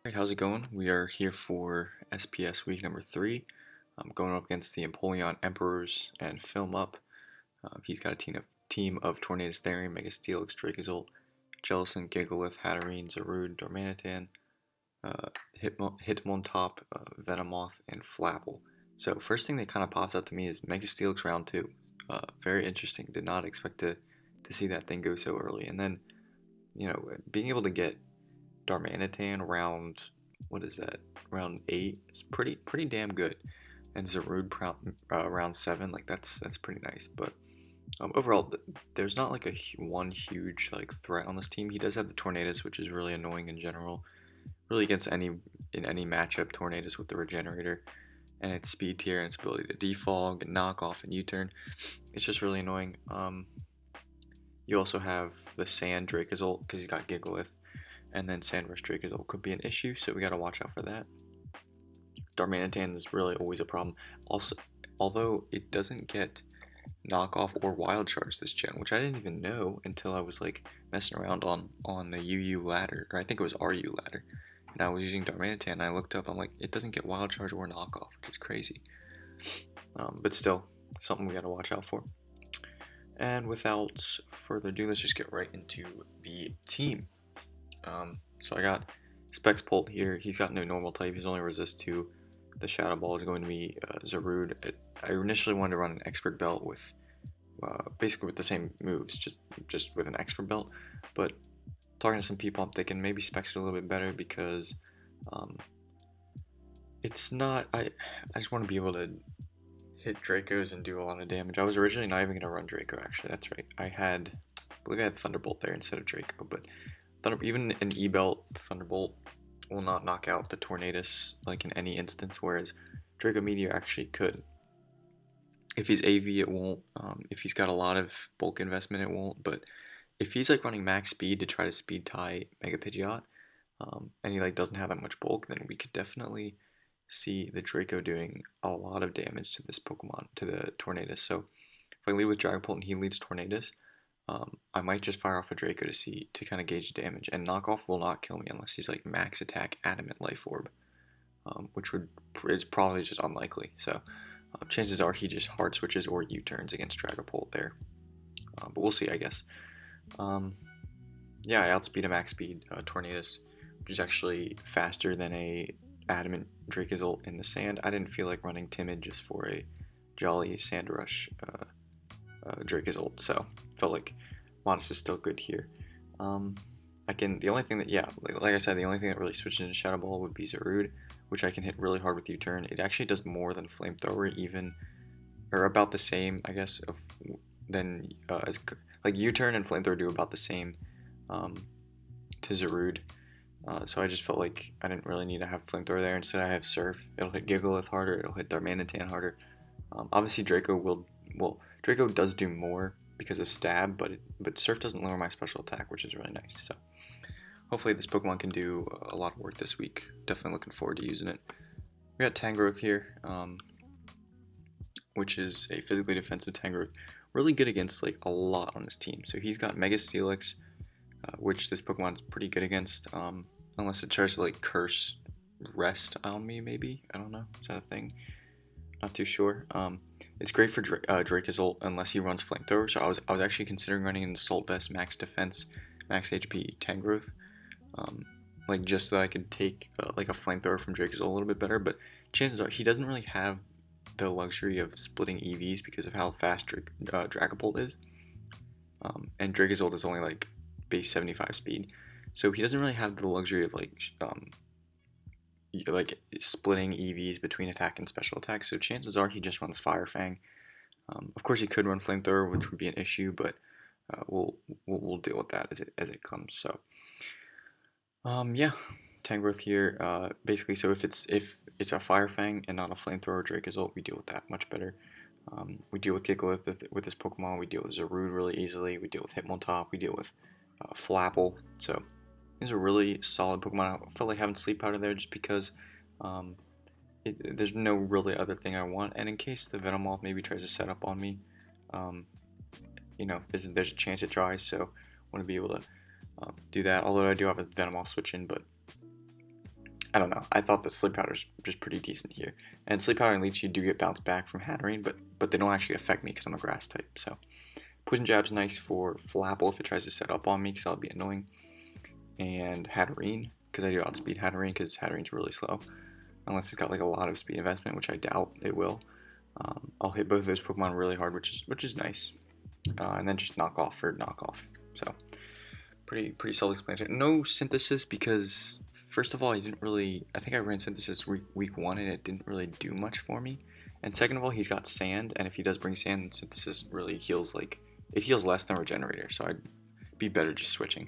Alright, how's it going? We are here for SPS week number 3. Going up against the Empoleon Emperors and Film Up. He's got a team of Tornadus Therian, Megastelix, dracozolt, Jellicent, Gigalith, Hatterene, Zarude, Dormanitan, Hitmontop, Venomoth, and Flapple. So first thing that kind of pops out to me is Megastelix round 2. Very interesting. Did not expect to see that thing go so early. And then, being able to get Darmanitan round, what is that? Round 8 is pretty damn good, and Zarude round 7, like that's pretty nice. But overall, there's not like one huge like threat on this team. He does have the Tornadus, which is really annoying in general, really against any matchup. Tornadus with the Regenerator and its speed tier and its ability to defog and knock off and U-turn. It's just really annoying. You also have the Sand Dracozolt because he's got Gigalith, and then Sandrush Dracozolt could be an issue, so we gotta watch out for that. Darmanitan is really always a problem. Also, although it doesn't get knockoff or wild charge this gen, which I didn't even know until I was like messing around on the UU ladder, or I think it was RU ladder, and I was using Darmanitan, and I looked up, I'm like, it doesn't get wild charge or knockoff, which is crazy. But still, something we gotta watch out for. And without further ado, let's just get right into the team. So I got Spexpult here. He's got no normal type. His only resist to the Shadow Ball is going to be Zarude. I initially wanted to run an Expert Belt with basically with the same moves, just with an Expert Belt. But talking to some people, I'm thinking maybe Specs is a little bit better because it's not. I just want to be able to hit Dracos and do a lot of damage. I was originally not even going to run Draco, actually. That's right. I believe I had Thunderbolt there instead of Draco, but even an E-Belt Thunderbolt will not knock out the Tornadus like in any instance, whereas Draco Meteor actually could. If he's AV, it won't. If he's got a lot of bulk investment, it won't. But if he's like running max speed to try to speed tie Mega Pidgeot, and he like doesn't have that much bulk, then we could definitely see the Draco doing a lot of damage to this Pokemon, to the Tornadus. So if I lead with Dragapult and he leads Tornadus, I might just fire off a Draco to kind of gauge damage, and knockoff will not kill me unless he's like max attack adamant life orb, which is probably just unlikely. So chances are he just hard switches or U-turns against Dragapult there, but we'll see, I guess. Yeah, I outspeed a max speed Tornadus, which is actually faster than a adamant Dracozolt in the sand. I didn't feel like running Timid just for a jolly Sand Rush Dracozolt, so felt like Modest is still good here. The only thing that, yeah, like I said, the only thing that really switches into Shadow Ball would be Zarude, which I can hit really hard with U-turn. It actually does more than Flamethrower, even, or about the same, I guess, like U-turn and Flamethrower do about the same to Zarude. So I just felt like I didn't really need to have Flamethrower there. Instead, I have Surf. It'll hit Gigalith harder. It'll hit Darmanitan harder. Obviously, Draco does do more because of Stab, but Surf doesn't lower my special attack, which is really nice. So hopefully this Pokemon can do a lot of work this week. Definitely looking forward to using it. We got Tangrowth here, which is a physically defensive Tangrowth. Really good against like a lot on his team. So he's got Mega Steelix, which this Pokemon is pretty good against, unless it tries to like curse Rest on me, maybe. I don't know. Is that a thing? Not too sure. It's great for Dracozolt unless he runs Flamethrower. So I was actually considering running an Assault Vest, Max Defense, Max HP Tangrowth, like just so that I could take like a Flamethrower from Dracozolt a little bit better. But chances are he doesn't really have the luxury of splitting EVs because of how fast Dragapult is, and Dracozolt is only like base 75 speed, so he doesn't really have the luxury of like splitting EVs between attack and special attack, so chances are he just runs Fire Fang. Of course, he could run Flamethrower, which would be an issue, but we'll deal with that as it comes. So, yeah, Tangrowth here. Basically, so if it's a Fire Fang and not a Flamethrower Dracozolt, we deal with that much better. We deal with Gigalith with this Pokemon. We deal with Zarude really easily. We deal with Hitmontop. We deal with Flapple. So these are really solid Pokemon. I felt like having Sleep Powder there just because there's no really other thing I want. And in case the Venomoth maybe tries to set up on me, there's a chance it tries. So I want to be able to do that. Although I do have a Venomoth switch in, but I don't know. I thought the sleep powder's just pretty decent here. And sleep powder and leech, you do get bounced back from Hatterene, but they don't actually affect me because I'm a grass type. So poison jab's nice for Flapple if it tries to set up on me because that'll be annoying. And Hatterene because I do outspeed Hatterene because Hatterene's really slow. Unless it's got like a lot of speed investment, which I doubt it will. I'll hit both of those Pokemon really hard, which is nice. And then just knock off for knockoff. So pretty self-explanatory. No synthesis because first of all, I didn't really. I think I ran synthesis week 1 and it didn't really do much for me. And second of all, he's got sand, and if he does bring sand, synthesis really heals it heals less than regenerator. So I'd be better just switching.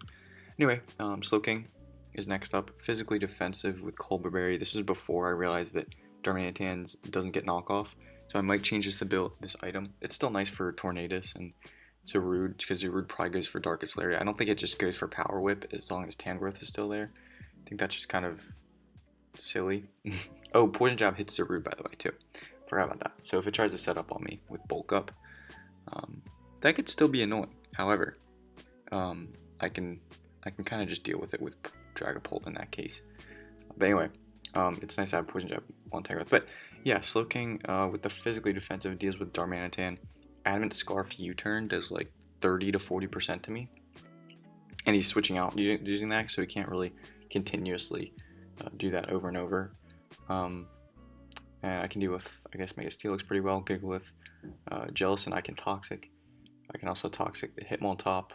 Anyway, Slowking is next up. Physically defensive with Colbur Berry. This was before I realized that Darmanitan doesn't get knockoff. So I might change this item. It's still nice for Tornadus and Zarude, because Zarude probably goes for Darkest Lair. I don't think it just goes for Power Whip as long as Tangrowth is still there. I think that's just kind of silly. Oh, Poison Jab hits Zarude, by the way, too. Forgot about that. So if it tries to set up on me with Bulk Up, that could still be annoying. However, I can kind of just deal with it with Dragapult in that case. But anyway, it's nice to have Poison Jab on Tangrowth. But yeah, Slowking with the physically defensive deals with Darmanitan. Adamant Scarf U-turn does like 30 to 40% to me. And he's switching out using that, so he can't really continuously do that over and over. And I can deal with, I guess, Mega Steelix pretty well. Gigalith, Jellicent, I can Toxic. I can also Toxic the Hitmontop.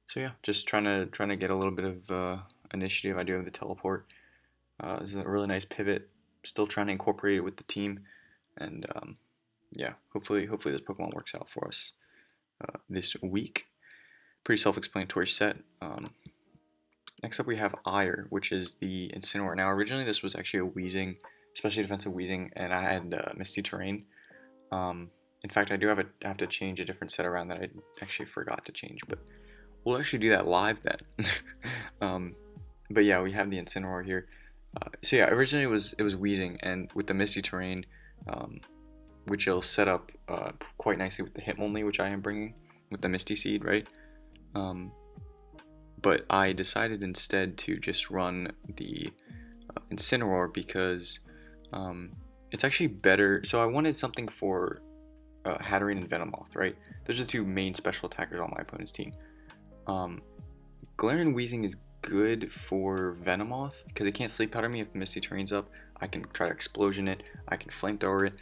So yeah, just trying to get a little bit of initiative. I do have the Teleport. This is a really nice pivot. Still trying to incorporate it with the team, and yeah, hopefully this Pokemon works out for us this week. Pretty self-explanatory set. Next up we have Ire, which is the Incineroar. Now originally this was actually a Weezing, especially defensive Weezing, and I had Misty Terrain. In fact, I do have to change a different set around that I actually forgot to change, but we'll actually do that live then. But yeah, we have the Incineroar here. So yeah, originally it was Weezing, and with the Misty Terrain, which will set up quite nicely with the Hitmonlee, which I am bringing with the Misty Seed, right? But I decided instead to just run the Incineroar because it's actually better. So I wanted something for Hatterene and Venomoth, right? Those are the two main special attackers on my opponent's team. Galarian Weezing is good for Venomoth because it can't Sleep Powder me if Misty Terrain's up. I can try to Explosion it, I can Flamethrower it,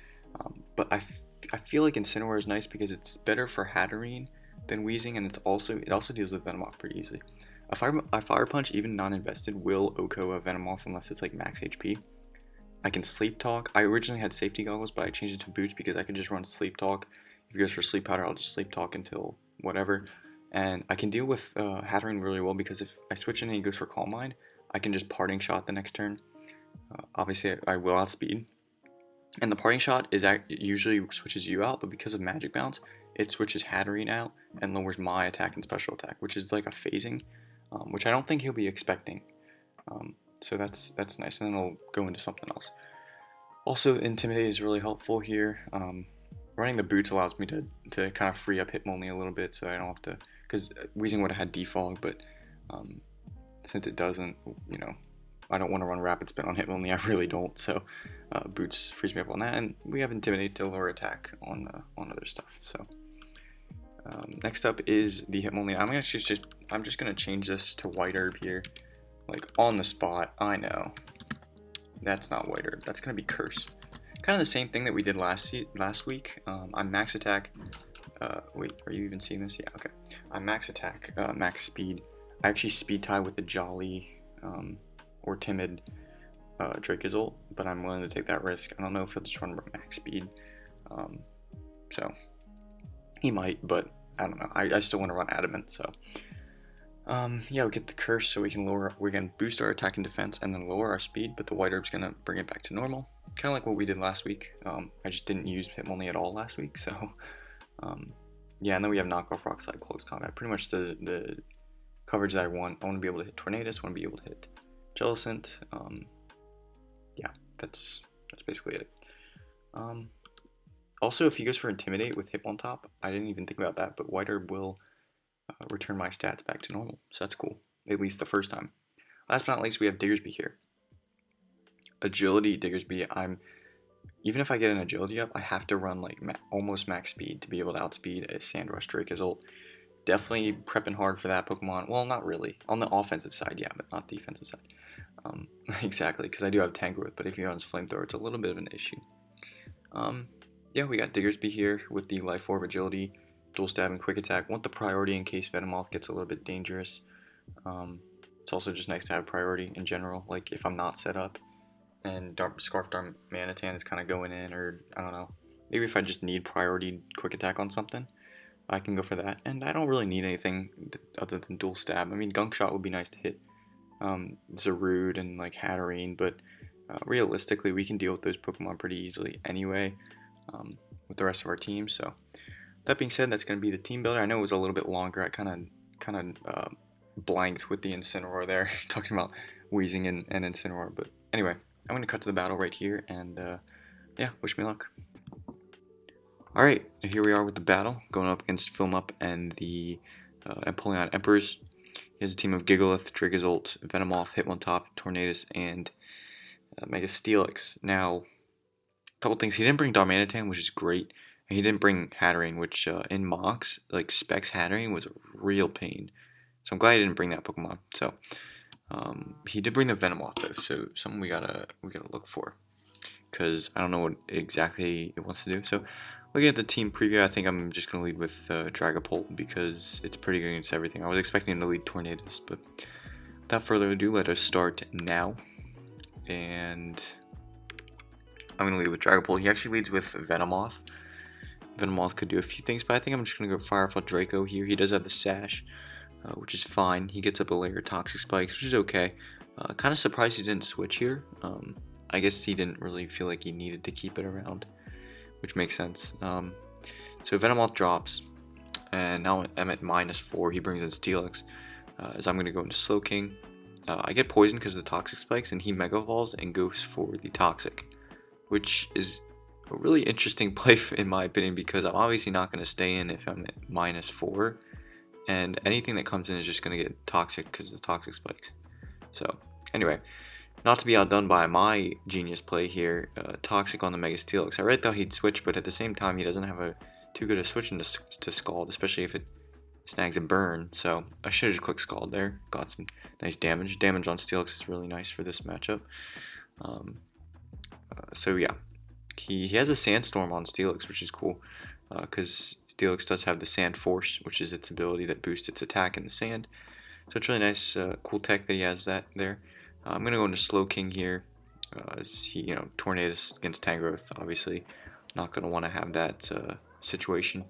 but I feel like Incineroar is nice because it's better for Hatterene than Weezing, and it also deals with Venomoth pretty easily. A Fire Punch, even non-invested, will OHKO a Venomoth unless it's like max HP. I can Sleep Talk. I originally had Safety Goggles, but I changed it to Boots because I could just run Sleep Talk. If it goes for Sleep Powder, I'll just Sleep Talk until whatever. And I can deal with Hatterene really well because if I switch in and he goes for Calm Mind, I can just Parting Shot the next turn. Obviously, I will outspeed. And the Parting Shot usually switches you out, but because of Magic Bounce, it switches Hatterene out and lowers my attack and special attack, which is like a phasing, which I don't think he'll be expecting. So that's nice, and then I'll go into something else. Also, Intimidate is really helpful here. Running the Boots allows me to kind of free up Hitmonlee a little bit, so I don't have to, because Weezing would have had Defog, but since it doesn't, you know, I don't want to run Rapid Spin on Hitmonlee, I really don't, so Boots frees me up on that, and we have Intimidate to lower attack on other stuff, so. Next up is the Hitmonlee. I'm just gonna change this to White Herb here, like on the spot. I know that's not White Herb. That's gonna be Curse. Kind of the same thing that we did last week. I'm Max Attack. Wait, are you even seeing this? Yeah, okay. I'm Max Attack, Max Speed. I actually Speed Tie with a Jolly or Timid Dracozolt, but I'm willing to take that risk. I don't know if he'll just run Max Speed. So he might, but I don't know. I still want to run Adamant, so yeah, we get the Curse, so we can boost our attack and defense, and then lower our speed. But the White Herb's gonna bring it back to normal, kind of like what we did last week. I just didn't use Hitmonlee at all last week, so yeah. And then we have Knockoff Rock Slide, Close Combat. Pretty much the coverage that I want. I want to be able to hit Tornadus. I want to be able to hit Jellicent. Yeah, that's basically it. Also, if he goes for Intimidate with Hitmontop, I didn't even think about that, but White Herb will return my stats back to normal, so that's cool, at least the first time. Last but not least, we have Diggersby here. agility Diggersby, even if I get an agility up, I have to run like almost max speed to be able to outspeed a Sandrush dracozolt. Definitely prepping hard for that Pokemon. Well, not really. On the offensive side, yeah, but not defensive side. Exactly, because I do have Tank Growth, but if he runs Flamethrower, it's a little bit of an issue. Yeah, we got Diggersby here with the Life Orb agility, dual stab and quick attack. Want the priority in case Venomoth gets a little bit dangerous. It's also just nice to have priority in general, like if I'm not set up and Scarf Darmanitan is kind of going in, or I don't know, maybe if I just need priority quick attack on something, I can go for that. And I don't really need anything other than dual stab. I mean, Gunk Shot would be nice to hit Zarude and like Hatterene, but realistically, we can deal with those Pokemon pretty easily anyway with the rest of our team. So that being said, that's going to be the team builder. I know it was a little bit longer. I kind of blanked with the Incineroar there, talking about Wheezing and Incineroar. But anyway, I'm going to cut to the battle right here, and yeah, wish me luck. Alright, here we are with the battle, going up against Film Up and the Empoleon Emperors. He has a team of Gigalith, Dracozolt, Venomoth, Hitmontop, Tornadus, and Mega Steelix. Now, a couple things. He didn't bring Darmanitan, which is great. And he didn't bring Hatterene, which in mocks, like Specs Hatterene, was a real pain. So I'm glad he didn't bring that Pokemon. So he did bring the Venomoth though, so something we gotta look for, because I don't know what exactly it wants to do. So looking at the team preview, I think I'm just gonna lead with Dragapult because it's pretty good against everything. I was expecting him to lead Tornadus, but without further ado, let us start now. And I'm gonna lead with Dragapult. He actually leads with Venomoth. Venomoth could do a few things, but I think I'm just gonna go Firefall Draco here. He does have the Sash, which is fine. He gets up a layer of Toxic Spikes, which is okay. Kind of surprised he didn't switch here. I guess he didn't really feel like he needed to keep it around, which makes sense. So Venomoth drops, and now I'm at -4. He brings in Steelix, as I'm going to go into Slowking. I get poisoned because of the Toxic Spikes, and he Mega Evolves and goes for the Toxic, which is a really interesting play in my opinion, because I'm obviously not going to stay in if I'm at -4, and anything that comes in is just going to get toxic because of the Toxic Spikes. So anyway, not to be outdone by my genius play here, Toxic on the Mega Steelix. I really thought he'd switch, but at the same time, he doesn't have too good a switch into to Scald, especially if it snags a burn. So I should have just clicked Scald there. Got some nice damage. Damage on Steelix is really nice for this matchup. So yeah, he has a Sandstorm on Steelix, which is cool, because Steelix does have the Sand Force, which is its ability that boosts its attack in the sand. So it's really nice, cool tech that he has that there. I'm going to go into Slowking here, as he, Tornadus against Tangrowth, obviously. Not going to want to have that situation.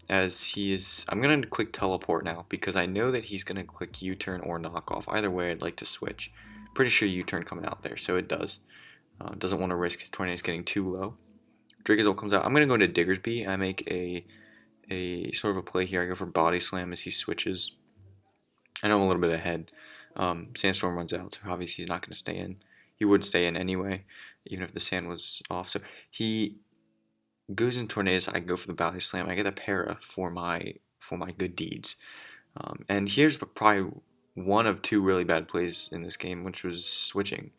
As he is, I'm going to click Teleport now, because I know that he's going to click U-Turn or Knockoff. Either way, I'd like to switch. Pretty sure U-Turn coming out there, so it does. Doesn't want to risk his Tornadus getting too low. Dracozolt comes out. I'm going to go into Diggersby. I make a sort of a play here. I go for Body Slam as he switches. I know I'm a little bit ahead. Sandstorm runs out, so obviously he's not going to stay in. He would stay in anyway, even if the sand was off. So he goes in Tornadus. I go for the Body Slam. I get a para for my good deeds. And here's probably one of two really bad plays in this game, which was switching.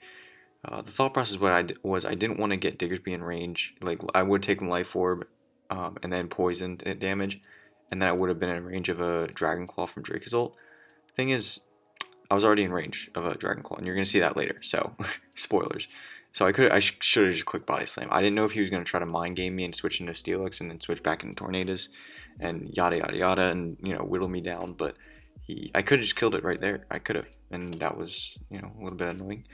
The thought process was I didn't want to get Diggersby in range. Like, I would take Life Orb and then poison damage, and then I would have been in range of a Dragon Claw from Dracozolt. Thing is, I was already in range of a Dragon Claw, and you're going to see that later, so spoilers. So I should have just clicked Body Slam. I didn't know if he was going to try to mind game me and switch into Steelix and then switch back into Tornadus and yada yada yada and whittle me down, but I could have just killed it right there. I could have, and that was a little bit annoying.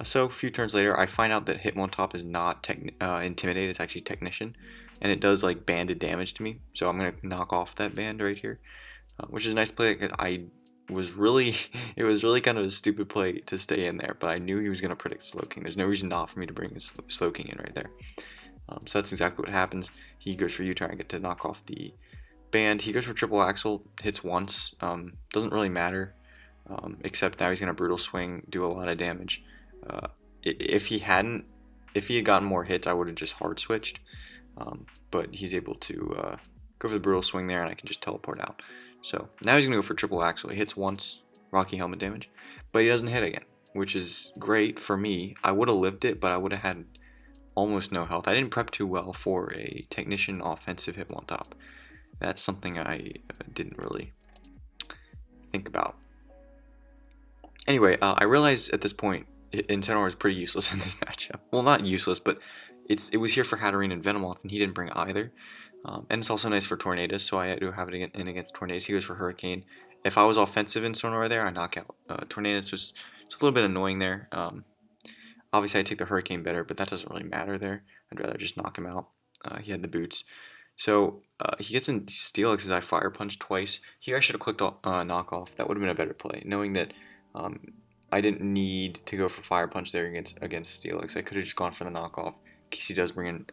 So a few turns later, I find out that Hitmontop is not Intimidate, it's actually Technician, and it does like banded damage to me, so I'm going to knock off that band right here, which is a nice play. It was really kind of a stupid play to stay in there, but I knew he was going to predict Slowking. There's no reason not for me to bring his Slowking in right there. So that's exactly what happens. He goes for U-Turn, I get to knock off the band. He goes for Triple Axle, hits once, doesn't really matter, except now he's going to Brutal Swing, do a lot of damage. If he had gotten more hits, I would have just hard switched, but he's able to go for the Brutal Swing there, and I can just teleport out. So now he's going to go for Triple Axle. He hits once, Rocky Helmet damage, but he doesn't hit again. which is great for me. I would have lived it, but I would have had almost no health. I didn't prep too well for a technician offensive hit on top. That's something I didn't really think about. Anyway, I realized at this point Incineroar is pretty useless in this matchup. Well, not useless, but it was here for Hatterene and Venomoth, and he didn't bring either. And it's also nice for Tornadus, so I do have it in against Tornadus. He goes for Hurricane. If I was offensive in Incineroar there, I knock out Tornadus. It's a little bit annoying there. Obviously, I take the Hurricane better, but that doesn't really matter there. I'd rather just knock him out. He had the boots. So he gets in Steelix as I Fire Punch twice. Here I should have clicked Knockoff. That would have been a better play, knowing that I didn't need to go for Fire Punch there against Steelix. I could have just gone for the Knockoff in case he does bring in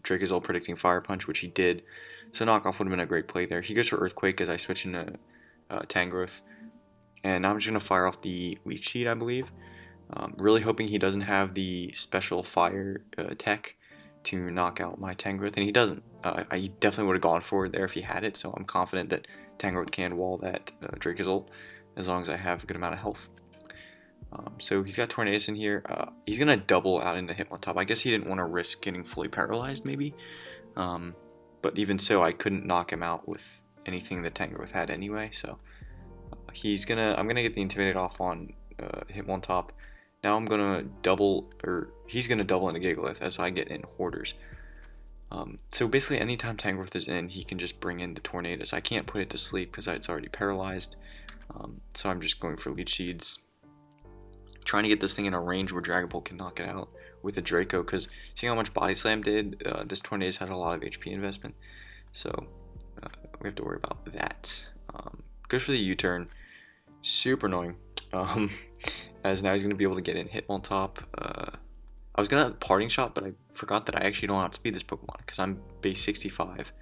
dracozolt predicting Fire Punch, which he did. So Knockoff would have been a great play there. He goes for Earthquake as I switch into Tangrowth. And now I'm just going to fire off the Leech Seed, I believe. Really hoping he doesn't have the special fire tech to knock out my Tangrowth, and he doesn't. I definitely would have gone for it there if he had it, so I'm confident that Tangrowth can wall that dracozolt as long as I have a good amount of health. So he's got Tornadus in here. He's going to double out into Hitmontop. I guess he didn't want to risk getting fully paralyzed, maybe. But even so, I couldn't knock him out with anything that Tangrowth had anyway, so I'm gonna get the Intimidate off on Hitmontop. Now I'm gonna he's gonna double into Gigalith as I get in Hoarders. So basically anytime Tangrowth is in, he can just bring in the Tornadus. I can't put it to sleep because it's already paralyzed. So I'm just going for Leech Seeds. Trying to get this thing in a range where Dragon Bolt can knock it out with a Draco, because seeing how much Body Slam did, this Tornadus has a lot of HP investment. So we have to worry about that. Goes for the U-turn. Super annoying. As now he's going to be able to get in Hitmontop. I was going to Parting Shot, but I forgot that I actually don't outspeed this Pokemon because I'm base 65.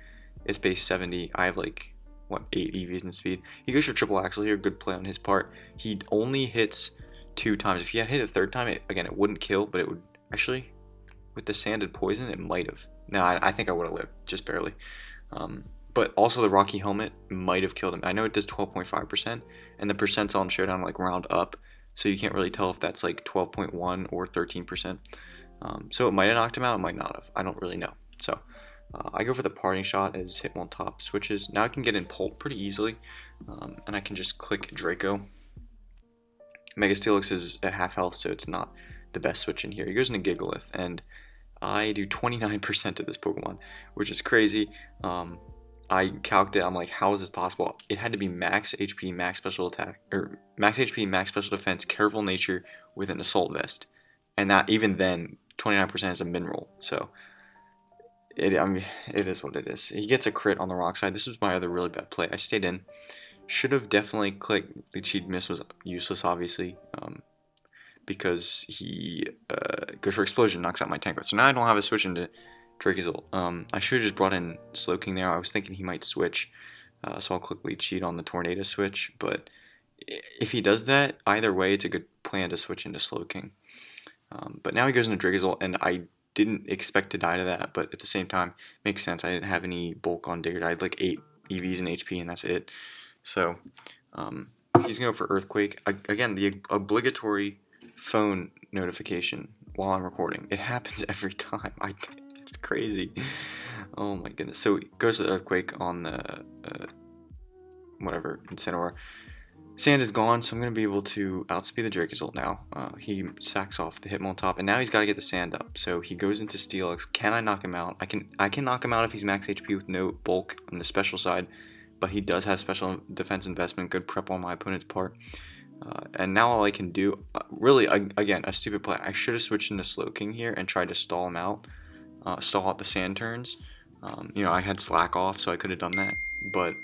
It's base 70. I have like, 8 EVs in speed. He goes for Triple Axle here. Good play on his part. He only hits 2 times. If he had hit a 3rd time, it wouldn't kill, but it would actually, with the Sanded Poison, it might have. No, I think I would have lived, just barely. But also the Rocky Helmet might have killed him. I know it does 12.5%, and the percentile in Showdown like round up, so you can't really tell if that's like 12.1 or 13%. So it might have knocked him out, it might not have. I don't really know. So I go for the Parting Shot as Hitmontop switches. Now I can get in Pult pretty easily, and I can just click Draco. Mega Steelix is at half health, so it's not the best switch in here. He goes into Gigalith, and I do 29% of this Pokemon, which is crazy. I calced it. I'm like, how is this possible? It had to be max HP, max special attack, or max HP, max special defense, careful nature with an assault vest, and that even then, 29% is a mineral. So it is what it is. He gets a crit on the rock side. This was my other really bad play. I stayed in. Should have definitely clicked. Leech Seed Miss was useless, obviously, because he goes for Explosion, knocks out my Tangrowth. So now I don't have a switch into Dracozolt. I should have just brought in Slowking there. I was thinking he might switch, so I'll click Leech Seed on the Tornado switch. But if he does that, either way, it's a good plan to switch into Slowking. But now he goes into Dracozolt, and I didn't expect to die to that, but at the same time, makes sense. I didn't have any bulk on Digger. I had like 8 EVs and HP, and that's it. So he's going to go for Earthquake. Again, the obligatory phone notification while I'm recording. It happens every time. It's crazy. Oh my goodness. So he goes to Earthquake on the whatever Incineroar. Sand is gone, so I'm going to be able to outspeed the Dracozolt now. He sacks off the Hitmontop, and now he's got to get the Sand up. So he goes into Steelix. Can I knock him out? I can knock him out if he's max HP with no bulk on the special side, but he does have special defense investment, good prep on my opponent's part. And now all I can do, really, again, a stupid play. I should have switched into Slowking here and tried to stall him out, stall out the Sand turns. I had Slack off, so I could have done that, but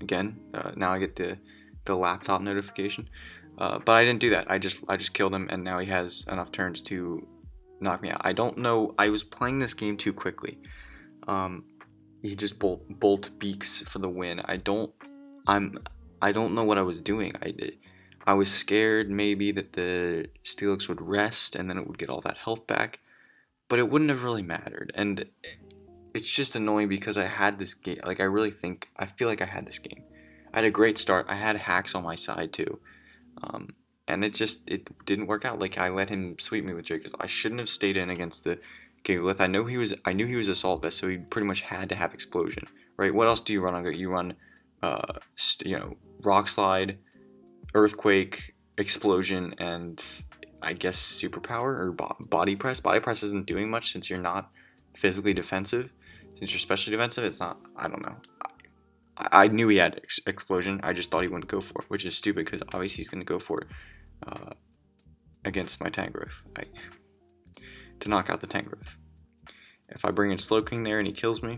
again, now I get the laptop notification, but I didn't do that. I just killed him, and now he has enough turns to knock me out. I don't know. I was playing this game too quickly. He just bolt beaks for the win. I don't know what I was doing. I was scared maybe that the Steelix would rest and then it would get all that health back, but it wouldn't have really mattered. And it's just annoying because I had this game. Like, I feel like I had this game. I had a great start. I had hacks on my side too. and it didn't work out. Like I let him sweep me with dracozolt. I shouldn't have stayed in against the Gigalith. I knew he was assault vest, so he pretty much had to have explosion, right? What else do you run on? You run, rock slide, earthquake, explosion, and I guess superpower or body press. Body press isn't doing much since you're not physically defensive. Since you're specially defensive, it's not. I don't know. I knew he had explosion. I just thought he wouldn't go for it, which is stupid because obviously he's going to go for it against my Tangrowth to knock out the Tangrowth. If I bring in Slowking there and he kills me,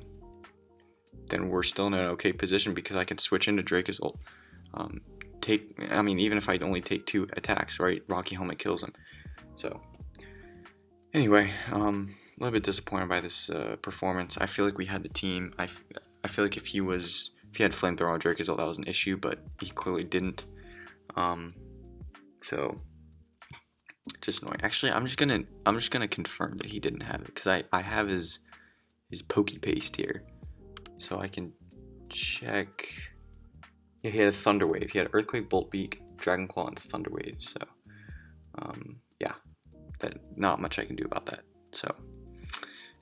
then we're still in an okay position because I can switch into dracozolt. Even if I only take 2 attacks, right? Rocky Helmet kills him. So, anyway, a little bit disappointed by this performance. I feel like we had the team. I feel like if he had flamethrower on dracozolt, that was an issue, but he clearly didn't. So just annoying. Actually, I'm just gonna confirm that he didn't have it because I have his pokey paste here, so I can check. Yeah, he had a Thunder Wave. He had Earthquake, Bolt Beak, Dragon Claw, and Thunder Wave. So, yeah, not much I can do about that. So,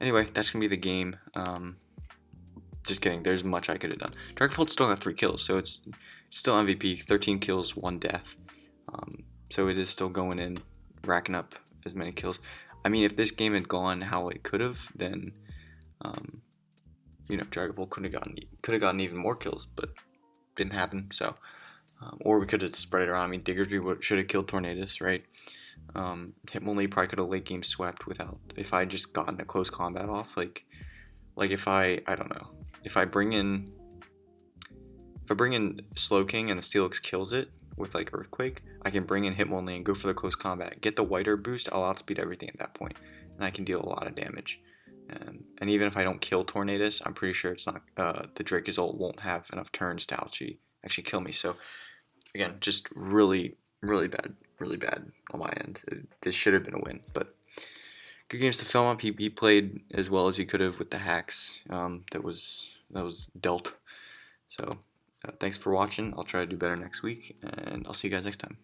anyway, that's gonna be the game. Just kidding. There's much I could have done. Dragapult still got 3 kills, so it's still MVP. 13 kills, 1 death. So it is still going in, racking up as many kills. I mean, if this game had gone how it could have, then Dragapult could have gotten even more kills, but didn't happen. So, or we could have spread it around. I mean, Diggersby should have killed Tornadus, right? Hitmonlee probably could have late game swept without if I just gotten a close combat off. Like if I don't know, if I bring in Slowking and the Steelix kills it with like Earthquake, I can bring in Hitmonlee and go for the close combat, get the whiter boost. I'll outspeed everything at that point, and I can deal a lot of damage. And even if I don't kill Tornadus, I'm pretty sure it's not the Dracozolt won't have enough turns to actually kill me. So again, just really bad on my end. This should have been a win, but good games to film up. He played as well as he could have with the hacks that was dealt. So thanks for watching. I'll try to do better next week, and I'll see you guys next time.